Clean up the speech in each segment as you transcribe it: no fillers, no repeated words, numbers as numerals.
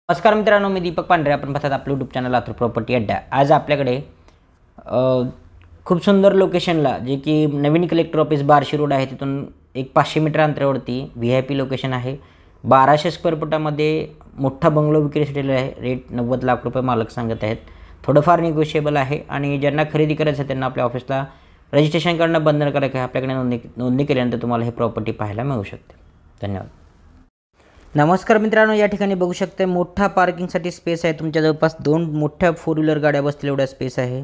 नमस्कार मित्रांनो, मी दीपक पांढरे. आपण पाहतात आपलं यूट्यूब चॅनल लातूर प्रॉपर्टी अड्डा. आज आपल्याकडे खूप सुंदर लोकेशनला, जे की नवीन कलेक्टर ऑफिस बार्शी रोड आहे, तिथून एक 500 मीटर अंतरावरती VIP लोकेशन आहे. 1200 स्क्वेअर फुटामध्ये मोठा बंगलो विक्रीसाठी आहे. रेट 90 लाख रुपये मालक सांगत आहेत. थोडंफार निगोशिएबल आहे आणि ज्यांना खरेदी करायचं आहे त्यांना आपल्या ऑफिसला रजिस्ट्रेशन करणं बंधनकारक आहे. आपल्याकडे नोंदणी केल्यानंतर तुम्हाला हे प्रॉपर्टी पाहायला मिळू शकते. धन्यवाद. नमस्कार मित्रांनो, या ठिकाणी बघू शकता मोठा पार्किंगसाठी स्पेस आहे. तुमच्या जवळपास 2 मोठ्या 4 व्हीलर गाड्या बसतील एवढा स्पेस आहे.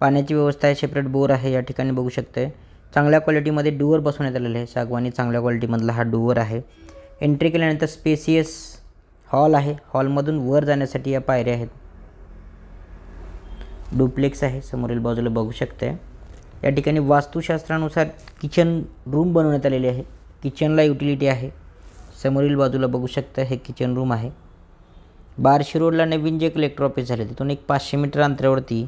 पाण्याची व्यवस्था आहे, सेपरेट बोर आहे. या ठिकाणी बघू शकता चांगल्या क्वालिटीमध्ये डुअर बसवण्यात आलेले आहे. सागवानी चांगल्या क्वालिटीमधला हा डुअर आहे. एंट्री केल्यानंतर स्पेसियस हॉल आहे. हॉलमधून वर जाण्यासाठी या पायऱ्या आहेत. डुप्लेक्स आहे, समोरील बाजूला बघू शकता. या ठिकाणी वास्तुशास्त्रानुसार किचन रूम बनवण्यात आलेली आहे. किचनला युटिलिटी आहे. समोरील बाजूला बघू शकता हे किचन रूम आहे. बार्शी रोडला नवीन जे कलेक्टर ऑफिस झाले तिथून एक 500 मीटर अंतरावरती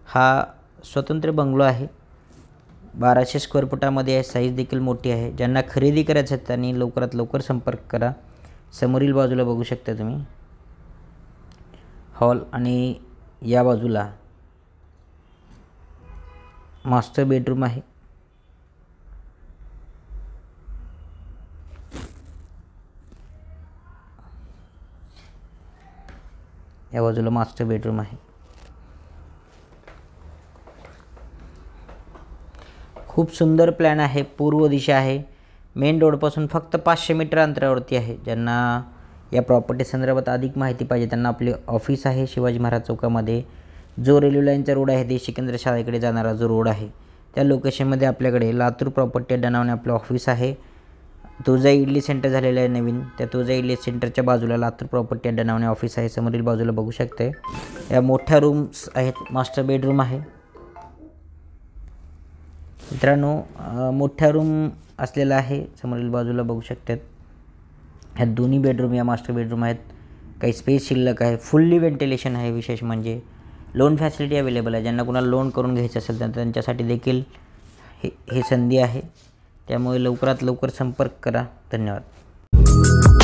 हा स्वतंत्र बंगलो आहे. 1200 स्क्वेअर फुटामध्ये आहे. साईज देखील मोठी आहे. ज्यांना खरेदी करायचं आहे त्यांनी लवकरात लवकर संपर्क करा. समोरील बाजूला बघू शकता तुम्ही हॉल आणि या बाजूला मास्टर बेडरूम आहे. या बाजूला मास्टर बेडरूम आहे. खूप सुंदर प्लॅन आहे. पूर्व दिशा आहे. मेन रोडपासून फक्त 500 मीटर अंतरावरती आहे. ज्यांना या प्रॉपर्टी संदर्भात अधिक माहिती पाहिजे त्यांना आपले ऑफिस आहे शिवाजी महाराज चौकामध्ये. जो रेल्वे लाईनचा रोड आहे, देशी केंद्र शाळेकडे जाणारा जो रोड आहे, त्या लोकेशनमध्ये आपल्याकडे लातूर प्रॉपर्टी अड्डा नावाने आपलं ऑफिस आहे. तुळजा इडली सेंटर झालेलं आहे नवीन. त्या तुळजा इडली सेंटरच्या बाजूला लातूर प्रॉपर्टी अड्डा नावाने ऑफिस आहे. समोरील बाजूला बघू शकते या मोठ्या रूम्स आहेत. मास्टर बेडरूम आहे मित्रांनो. मोठ्या रूम असलेला आहे. समोरील बाजूला बघू शकतात ह्या दोन्ही बेडरूम या मास्टर बेडरूम आहेत. काही स्पेस शिल्लक आहे. फुल्ली व्हेंटिलेशन आहे. विशेष म्हणजे लोन फॅसिलिटी अवेलेबल आहे. ज्यांना कुणाला लोन करून घ्यायचं असेल तर त्यांच्यासाठी देखील हे संधी आहे. त्यामुळे लवकरात लवकर संपर्क करा. धन्यवाद.